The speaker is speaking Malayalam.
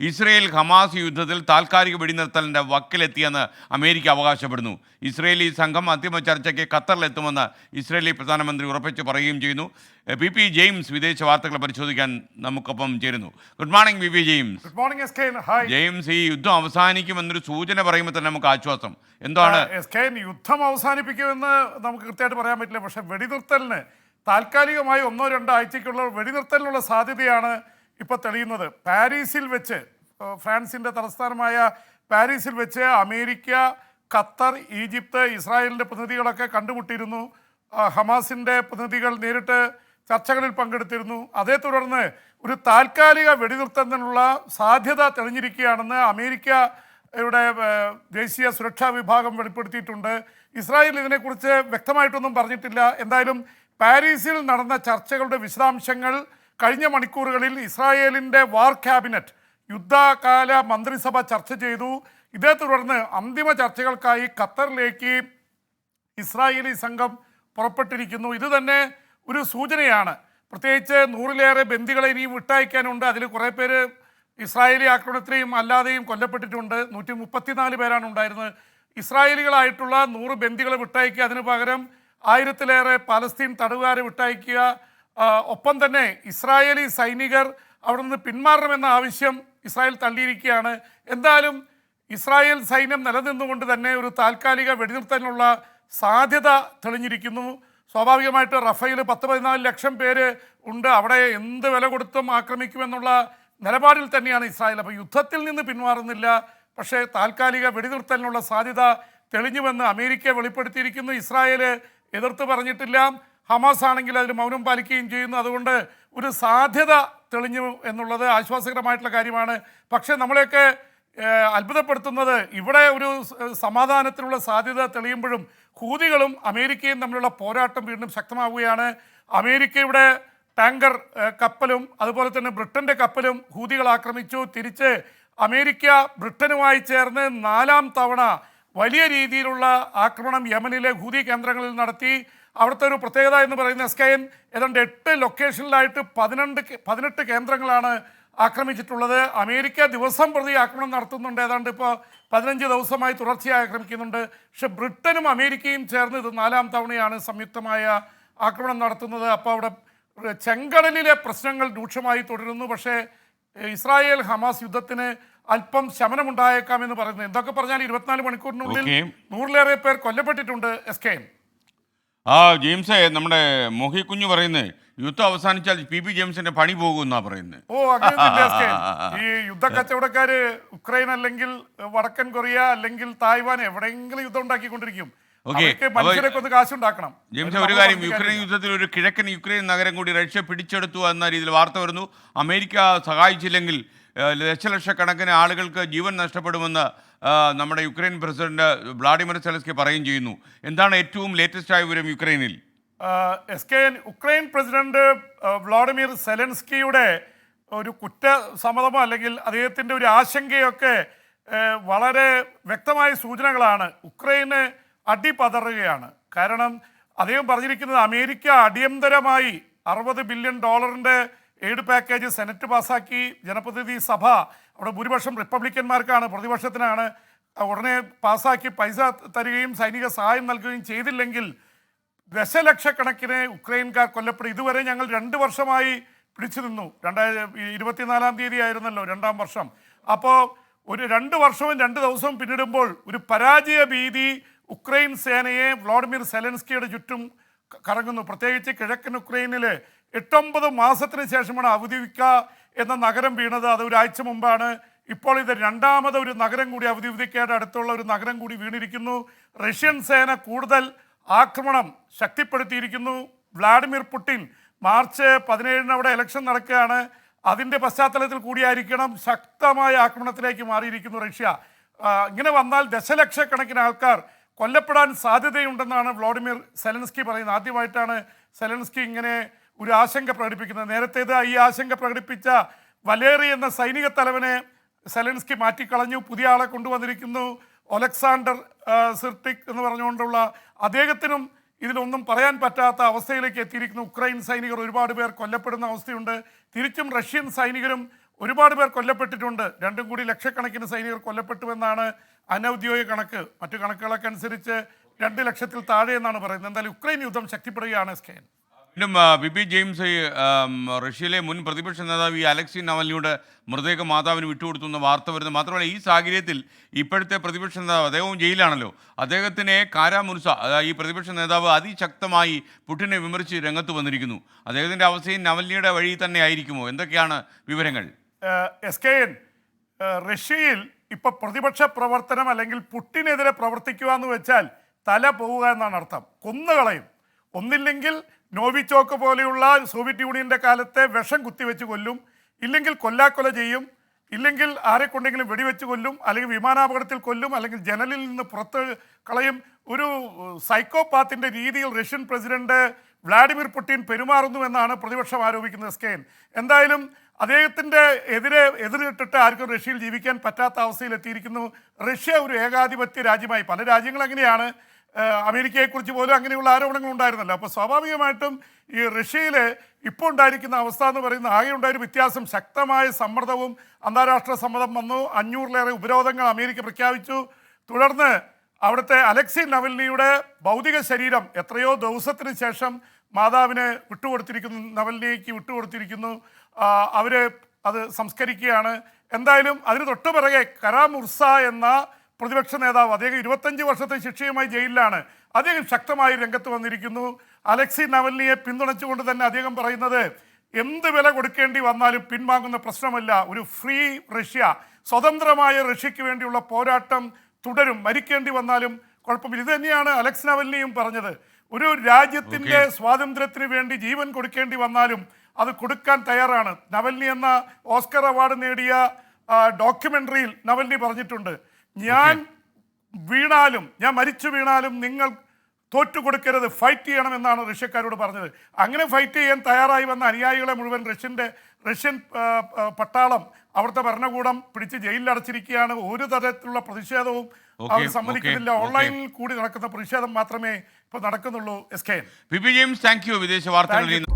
ഇസ്രയേൽ ഹമാസ് യുദ്ധത്തിൽ താൽക്കാലിക വെടിനിർത്തലിൻ്റെ വക്കിലെത്തിയെന്ന് അമേരിക്ക അവകാശപ്പെടുന്നു. ഇസ്രയേലി സംഘം അന്തിമ ചർച്ചയ്ക്ക് ഖത്തറിലെത്തുമെന്ന് ഇസ്രയേലി പ്രധാനമന്ത്രി ഉറപ്പിച്ചു പറയുകയും ചെയ്യുന്നു. പി ജെയിംസ് വിദേശ വാർത്തകൾ പരിശോധിക്കാൻ നമുക്കൊപ്പം ചേരുന്നു. Good morning P James. Good morning എസ്കെൻ. ഹായ് ജെയിംസ്, ഈ യുദ്ധം അവസാനിക്കുമെന്നൊരു സൂചന പറയുമ്പോൾ തന്നെ നമുക്ക് ആശ്വാസം. എന്താണ് എസ്കെൻ? യുദ്ധം അവസാനിപ്പിക്കുമെന്ന് നമുക്ക് കൃത്യമായിട്ട് പറയാൻ പറ്റില്ല. പക്ഷെ വെടിനിർത്തലിന് താൽക്കാലികമായി 1-2 ആഴ്ചയ്ക്കുള്ള വെടിനിർത്തലിനുള്ള സാധ്യതയാണ് ഇപ്പോൾ തെളിയുന്നത്. പാരീസിൽ വെച്ച്, ഫ്രാൻസിൻ്റെ തലസ്ഥാനമായ പാരീസിൽ വെച്ച് അമേരിക്ക, ഖത്തർ, ഈജിപ്ത്, ഇസ്രായേലിൻ്റെ പ്രതിനിധികളൊക്കെ കണ്ടുമുട്ടിയിരുന്നു. ഹമാസിൻ്റെ പ്രതിനിധികൾ നേരിട്ട് ചർച്ചകളിൽ പങ്കെടുത്തിരുന്നു. അതേ തുടർന്ന് ഒരു താൽക്കാലിക വെടിനിർത്തലിനുള്ള സാധ്യത തെളിഞ്ഞിരിക്കുകയാണെന്ന് അമേരിക്കയുടെ ദേശീയ സുരക്ഷാ വിഭാഗം വെളിപ്പെടുത്തിയിട്ടുണ്ട്. ഇസ്രായേൽ ഇതിനെക്കുറിച്ച് വ്യക്തമായിട്ടൊന്നും പറഞ്ഞിട്ടില്ല. എന്തായാലും പാരീസിൽ നടന്ന ചർച്ചകളുടെ വിശദാംശങ്ങൾ കഴിഞ്ഞ മണിക്കൂറുകളിൽ ഇസ്രായേലിൻ്റെ വാർ ക്യാബിനറ്റ്, യുദ്ധകാല മന്ത്രിസഭ ചർച്ച ചെയ്തു. ഇതേ തുടർന്ന് അന്തിമ ചർച്ചകൾക്കായി ഖത്തറിലേക്ക് ഇസ്രായേലി സംഘം പുറപ്പെട്ടിരിക്കുന്നു. ഇത് തന്നെ ഒരു സൂചനയാണ്. പ്രത്യേകിച്ച് 100-ലേറെ ബന്ദികളെ ഇനിയും വിട്ടയക്കാനുണ്ട്. അതിൽ കുറേ പേര് ഇസ്രായേലി ആക്രമണത്തിലെയും അല്ലാതെയും കൊല്ലപ്പെട്ടിട്ടുണ്ട്. 134 പേരാണ് ഉണ്ടായിരുന്നത്. ഇസ്രായേലികളായിട്ടുള്ള 100 ബന്ദികളെ വിട്ടയക്കുക, അതിനു പകരം 1000-ലേറെ പാലസ്തീൻ തടവുകാരെ വിട്ടയക്കുക. ഒപ്പം തന്നെ ഇസ്രായേലി സൈനികർ അവിടെ നിന്ന് പിന്മാറണമെന്ന ആവശ്യം ഇസ്രായേൽ തള്ളിയിരിക്കുകയാണ്. എന്തായാലും ഇസ്രായേൽ സൈന്യം നിലനിന്നുകൊണ്ട് തന്നെ ഒരു താൽക്കാലിക വെടിനിർത്തലിനുള്ള സാധ്യത തെളിഞ്ഞിരിക്കുന്നു. സ്വാഭാവികമായിട്ട് റഫേൽ 10-14 ലക്ഷം പേര് ഉണ്ട്. അവിടെ എന്ത് വില കൊടുത്തും ആക്രമിക്കുമെന്നുള്ള നിലപാടിൽ തന്നെയാണ് ഇസ്രായേൽ. അപ്പോൾ യുദ്ധത്തിൽ നിന്ന് പിന്മാറുന്നില്ല. പക്ഷേ താൽക്കാലിക വെടിനിർത്തലിനുള്ള സാധ്യത തെളിഞ്ഞുവെന്ന് അമേരിക്ക വെളിപ്പെടുത്തിയിരിക്കുന്നു. ഇസ്രായേൽ എതിർത്ത് പറഞ്ഞിട്ടില്ല. ഹമാസ് ആണെങ്കിൽ അതിൽ മൗനം പാലിക്കുകയും ചെയ്യുന്നു. അതുകൊണ്ട് ഒരു സാധ്യത തെളിഞ്ഞു എന്നുള്ളത് ആശ്വാസകരമായിട്ടുള്ള കാര്യമാണ്. പക്ഷേ നമ്മളെയൊക്കെ അത്ഭുതപ്പെടുത്തുന്നത് ഇവിടെ ഒരു സമാധാനത്തിനുള്ള സാധ്യത തെളിയുമ്പോഴും ഹൂതികളും അമേരിക്കയും തമ്മിലുള്ള പോരാട്ടം വീണ്ടും ശക്തമാവുകയാണ്. അമേരിക്കയുടെ ടാങ്കർ കപ്പലും അതുപോലെ തന്നെ ബ്രിട്ടൻ്റെ കപ്പലും ഹൂതികൾ ആക്രമിച്ചു. തിരിച്ച് അമേരിക്ക ബ്രിട്ടനുമായി ചേർന്ന് 4ാം തവണ വലിയ രീതിയിലുള്ള ആക്രമണം യമനിലെ ഹൂതി കേന്ദ്രങ്ങളിൽ നടത്തി. അവിടുത്തെ ഒരു പ്രത്യേകത എന്ന് പറയുന്ന എസ്കെൻ, ഏതാണ്ട് 8 ലൊക്കേഷനിലായിട്ട് 18 കേന്ദ്രങ്ങളാണ് ആക്രമിച്ചിട്ടുള്ളത്. അമേരിക്ക ദിവസം പ്രതി ആക്രമണം നടത്തുന്നുണ്ട്. ഏതാണ്ട് ഇപ്പോൾ 15 ദിവസമായി തുടർച്ചയായി ആക്രമിക്കുന്നുണ്ട്. പക്ഷെ ബ്രിട്ടനും അമേരിക്കയും ചേർന്ന് ഇത് 4ാം തവണയാണ് സംയുക്തമായ ആക്രമണം നടത്തുന്നത്. അപ്പോൾ അവിടെ ചെങ്കടലിലെ പ്രശ്നങ്ങൾ രൂക്ഷമായി തുടരുന്നു. പക്ഷേ ഇസ്രായേൽ ഹമാസ് യുദ്ധത്തിന് അല്പം ശമനമുണ്ടായേക്കാമെന്ന് പറയുന്നത്. എന്തൊക്കെ പറഞ്ഞാൽ 24 മണിക്കൂറിനുള്ളിൽ 100-ലേറെ പേർ കൊല്ലപ്പെട്ടിട്ടുണ്ട്. എസ്കെൻ ജെയിംസേ, നമ്മുടെ മോഹി കുഞ്ഞു പറയുന്നത് യുദ്ധം അവസാനിച്ചാൽ പി ജെയിംസിന്റെ പണി പോകുന്നാ പറയുന്നത്. ഈ യുദ്ധ കച്ചവടക്കാര് ഉക്രൈൻ അല്ലെങ്കിൽ വടക്കൻ കൊറിയ അല്ലെങ്കിൽ തായ്വാൻ എവിടെയെങ്കിലും യുദ്ധം ഉണ്ടാക്കിക്കൊണ്ടിരിക്കും. മനുഷ്യരൊക്കെ ഒന്ന് കാശുണ്ടാക്കണം. ജെയിംസ്, ഒരു കാര്യം, യുക്രൈൻ യുദ്ധത്തിൽ ഒരു കിഴക്കൻ യുക്രൈൻ നഗരം കൂടി റഷ്യ പിടിച്ചെടുത്തു എന്ന രീതിയിൽ വാർത്ത വരുന്നു. അമേരിക്ക സഹായിച്ചില്ലെങ്കിൽ ലക്ഷക്കണക്കിന് ആളുകൾക്ക് ജീവൻ നഷ്ടപ്പെടുമെന്ന് നമ്മുടെ യുക്രൈൻ പ്രസിഡന്റ് വ്ളാഡിമിർ സെലൻസ്കി പറയുകയും ചെയ്യുന്നു. എന്താണ് ഏറ്റവും ലേറ്റസ്റ്റ് ആയ വിവരം യുക്രൈനിൽ? ഉക്രൈൻ പ്രസിഡന്റ് വ്ളാഡിമിർ സെലൻസ്കിയുടെ ഒരു കുറ്റസമ്മതമോ അല്ലെങ്കിൽ അദ്ദേഹത്തിൻ്റെ ഒരു ആശങ്കയൊക്കെ വളരെ വ്യക്തമായ സൂചനകളാണ്. ഉക്രൈന് അടിപതറുകയാണ്. കാരണം അദ്ദേഹം പറഞ്ഞിരിക്കുന്നത് അമേരിക്ക അടിയന്തരമായി $60 ബില്യൺ എയ്ഡ് പാക്കേജ് സെനറ്റ് പാസ്സാക്കി. ജനപ്രതിനിധി സഭ, അവിടെ ഭൂരിപക്ഷം റിപ്പബ്ലിക്കന്മാർക്കാണ്, പ്രതിപക്ഷത്തിനാണ്. ഉടനെ പാസ്സാക്കി പൈസ തരികയും സൈനിക സഹായം നൽകുകയും ചെയ്തില്ലെങ്കിൽ ദശലക്ഷക്കണക്കിന് ഉക്രൈൻകാർ കൊല്ലപ്പെടും. ഇതുവരെ ഞങ്ങൾ 2 വർഷമായി പിടിച്ചു നിന്നു. 2024-ാം തീയതി ആയിരുന്നല്ലോ 2ാം വർഷം. അപ്പോൾ ഒരു 2 വർഷവും 2 ദിവസവും പിന്നിടുമ്പോൾ ഒരു പരാജയ ഭീതി ഉക്രൈൻ സേനയെ വ്ളാഡിമിർ സെലൻസ്കിയുടെ ചുറ്റും കറങ്ങുന്നു. പ്രത്യേകിച്ച് കിഴക്കൻ യുക്രൈനിൽ 8-9 മാസത്തിന് ശേഷമാണ് അവദിവിക്ക എന്ന നഗരം വീണത്. അത് ഒരാഴ്ച മുമ്പാണ്. ഇപ്പോൾ ഇത് 2ാമത് ഒരു നഗരം കൂടി, അവദിവിക്കയുടെ അടുത്തുള്ള ഒരു നഗരം കൂടി വീണിരിക്കുന്നു. റഷ്യൻ സേന കൂടുതൽ ആക്രമണം ശക്തിപ്പെടുത്തിയിരിക്കുന്നു. വ്ളാഡിമിർ പുടിൻ മാർച്ച് 17-ന് അവിടെ ഇലക്ഷൻ നടക്കുകയാണ്. അതിൻ്റെ പശ്ചാത്തലത്തിൽ കൂടിയായിരിക്കണം ശക്തമായ ആക്രമണത്തിലേക്ക് മാറിയിരിക്കുന്നു റഷ്യ. ഇങ്ങനെ വന്നാൽ ദശലക്ഷക്കണക്കിന് ആൾക്കാർ കൊല്ലപ്പെടാൻ സാധ്യതയുണ്ടെന്നാണ് വ്ളാഡിമിർ സെലൻസ്കി പറയുന്നത്. ആദ്യമായിട്ടാണ് സെലൻസ്കി ഇങ്ങനെ ഒരു ആശങ്ക പ്രകടിപ്പിക്കുന്നത്. നേരത്തേത് ഈ ആശങ്ക പ്രകടിപ്പിച്ച വലേറി എന്ന സൈനിക തലവനെ സെലൻസ്കി മാറ്റിക്കളഞ്ഞു. പുതിയ ആളെ കൊണ്ടുവന്നിരിക്കുന്നു, ഒലക്സാണ്ടർ സിർട്ടിക് എന്ന് പറഞ്ഞുകൊണ്ടുള്ള. അദ്ദേഹത്തിനും ഇതിലൊന്നും പറയാൻ പറ്റാത്ത അവസ്ഥയിലേക്ക് എത്തിയിരിക്കുന്നു. ഉക്രൈൻ സൈനികർ ഒരുപാട് പേർ കൊല്ലപ്പെടുന്ന അവസ്ഥയുണ്ട്. തിരിച്ചും റഷ്യൻ സൈനികരും ഒരുപാട് പേർ കൊല്ലപ്പെട്ടിട്ടുണ്ട്. രണ്ടും കൂടി ലക്ഷക്കണക്കിന് സൈനികർ കൊല്ലപ്പെട്ടുവെന്നാണ് അനൗദ്യോഗിക കണക്ക്. മറ്റു കണക്കുകളൊക്കെ അനുസരിച്ച് 2 ലക്ഷത്തിൽ താഴെ എന്നാണ് പറയുന്നത്. എന്തായാലും യുക്രൈൻ യുദ്ധം ശക്തിപ്പെടുകയാണ് എസ്കേൻ. വീണ്ടും ബിബി ജെയിംസ്, ഈ റഷ്യയിലെ മുൻ പ്രതിപക്ഷ നേതാവ് ഈ അലക്സി നവൽനിയുടെ മൃതദേഹം മാതാവിന് വിട്ടുകൊടുത്തു എന്ന വാർത്ത വരുന്നത് മാത്രമല്ല, ഈ സാഹചര്യത്തിൽ ഇപ്പോഴത്തെ പ്രതിപക്ഷ നേതാവ് അദ്ദേഹവും ജയിലാണല്ലോ, അദ്ദേഹത്തിനെ കാരാമുർസ, ഈ പ്രതിപക്ഷ നേതാവ് അതിശക്തമായി പുടിനെ വിമർശിച്ച് രംഗത്ത് വന്നിരിക്കുന്നു. അദ്ദേഹത്തിൻ്റെ അവസ്ഥയും നവൽനിയുടെ വഴി തന്നെ ആയിരിക്കുമോ? എന്തൊക്കെയാണ് വിവരങ്ങൾ? എസ്കേൻ, റഷ്യയിൽ ഇപ്പൊ പ്രതിപക്ഷ പ്രവർത്തനം അല്ലെങ്കിൽ പുടിനെതിരെ പ്രവർത്തിക്കുക എന്ന് വെച്ചാൽ തല പോവുക എന്നാണ് അർത്ഥം. കൊന്നുകളയും. ഒന്നില്ലെങ്കിൽ നോവിച്ചോക്ക് പോലെയുള്ള സോവിയറ്റ് യൂണിയന്റെ കാലത്തെ വിഷം കുത്തിവെച്ച് കൊല്ലും, ഇല്ലെങ്കിൽ കൊല്ലാക്കൊല ചെയ്യും, ഇല്ലെങ്കിൽ ആരെ കൊണ്ടെങ്കിലും വെടിവെച്ച് കൊല്ലും, അല്ലെങ്കിൽ വിമാനാപകടത്തിൽ കൊല്ലും, അല്ലെങ്കിൽ ജനലിൽ നിന്ന് പുറത്ത് കളയും. ഒരു സൈക്കോപാത്തിന്റെ രീതിയിൽ റഷ്യൻ പ്രസിഡന്റ് വ്ളാഡിമിർ പുടിൻ പെരുമാറുന്നു എന്നാണ് പ്രതിപക്ഷം ആരോപിക്കുന്നത്. എസ്കേൻ, എന്തായാലും അദ്ദേഹത്തിൻ്റെ എതിരിട്ടിട്ട് ആർക്കും റഷ്യയിൽ ജീവിക്കാൻ പറ്റാത്ത അവസ്ഥയിൽ എത്തിയിരിക്കുന്നു. റഷ്യ ഒരു ഏകാധിപത്യ രാജ്യമായി. പല രാജ്യങ്ങൾ അങ്ങനെയാണ്. അമേരിക്കയെക്കുറിച്ച് പോലും അങ്ങനെയുള്ള ആരോപണങ്ങൾ ഉണ്ടായിരുന്നല്ലോ. അപ്പോൾ സ്വാഭാവികമായിട്ടും ഈ റഷ്യയിൽ ഇപ്പോൾ ഉണ്ടായിരിക്കുന്ന അവസ്ഥ എന്ന് പറയുന്ന ആകെ ഉണ്ടായൊരു വ്യത്യാസം, ശക്തമായ സമ്മർദ്ദവും അന്താരാഷ്ട്ര സമ്മർദ്ദം വന്നു. 500-ലേറെ ഉപരോധങ്ങൾ അമേരിക്ക പ്രഖ്യാപിച്ചു. തുടർന്ന് അവിടുത്തെ അലക്സി നവൽനിയുടെ ഭൗതിക ശരീരം എത്രയോ ദിവസത്തിന് ശേഷം മാതാവിന് വിട്ടുകൊടുത്തിരിക്കുന്നു, നവൽനിക്ക് വിട്ടുകൊടുത്തിരിക്കുന്നു. അവർ അത് സംസ്കരിക്കുകയാണ്. എന്തായാലും അതിന് തൊട്ടു പിറകെ കരാമുർസ എന്ന പ്രതിപക്ഷ നേതാവ്, അദ്ദേഹം 25 വർഷത്തെ ശിക്ഷയുമായി ജയിലിലാണ്. അദ്ദേഹം ശക്തമായി രംഗത്ത് വന്നിരിക്കുന്നു. അലക്സി നവൽനിയെ പിന്തുണച്ചുകൊണ്ട് തന്നെ അദ്ദേഹം പറയുന്നത്, എന്ത് വില കൊടുക്കേണ്ടി വന്നാലും പിൻവാങ്ങുന്ന പ്രശ്നമല്ല. ഒരു ഫ്രീ റഷ്യ, സ്വതന്ത്രമായ റഷ്യക്ക് വേണ്ടിയുള്ള പോരാട്ടം തുടരും, മരിക്കേണ്ടി വന്നാലും കുഴപ്പമില്ല. ഇത് തന്നെയാണ് അലക്സ് നവൽനിയും പറഞ്ഞത്. ഒരു രാജ്യത്തിൻ്റെ സ്വാതന്ത്ര്യത്തിന് വേണ്ടി ജീവൻ കൊടുക്കേണ്ടി വന്നാലും അത് കൊടുക്കാൻ തയ്യാറാണ്. നവൽനി എന്ന ഓസ്കർ അവാർഡ് നേടിയ ഡോക്യുമെൻ്ററിയിൽ നവൽനി പറഞ്ഞിട്ടുണ്ട്, ഞാൻ വീണാലും, ഞാൻ മരിച്ചു വീണാലും നിങ്ങൾ തോറ്റു കൊടുക്കരുത്, ഫൈറ്റ് ചെയ്യണമെന്നാണ് റഷ്യക്കാരോട് പറഞ്ഞത്. അങ്ങനെ ഫൈറ്റ് ചെയ്യാൻ തയ്യാറായി വന്ന അനുയായികളെ മുഴുവൻ റഷ്യൻ പട്ടാളം, അവിടുത്തെ ഭരണകൂടം പിടിച്ച് ജയിലിൽ അടച്ചിരിക്കുകയാണ്. ഒരു തരത്തിലുള്ള പ്രതിഷേധവും അവർ സമ്മതിക്കുന്നില്ല. ഓൺലൈനിൽ കൂടി നടക്കുന്ന പ്രതിഷേധം മാത്രമേ ഇപ്പോൾ നടക്കുന്നുള്ളൂ. എസ്കേൻ, ബിബി ജെയിംസ്, താങ്ക് യു. വിദേശ വാർത്തകളിൽ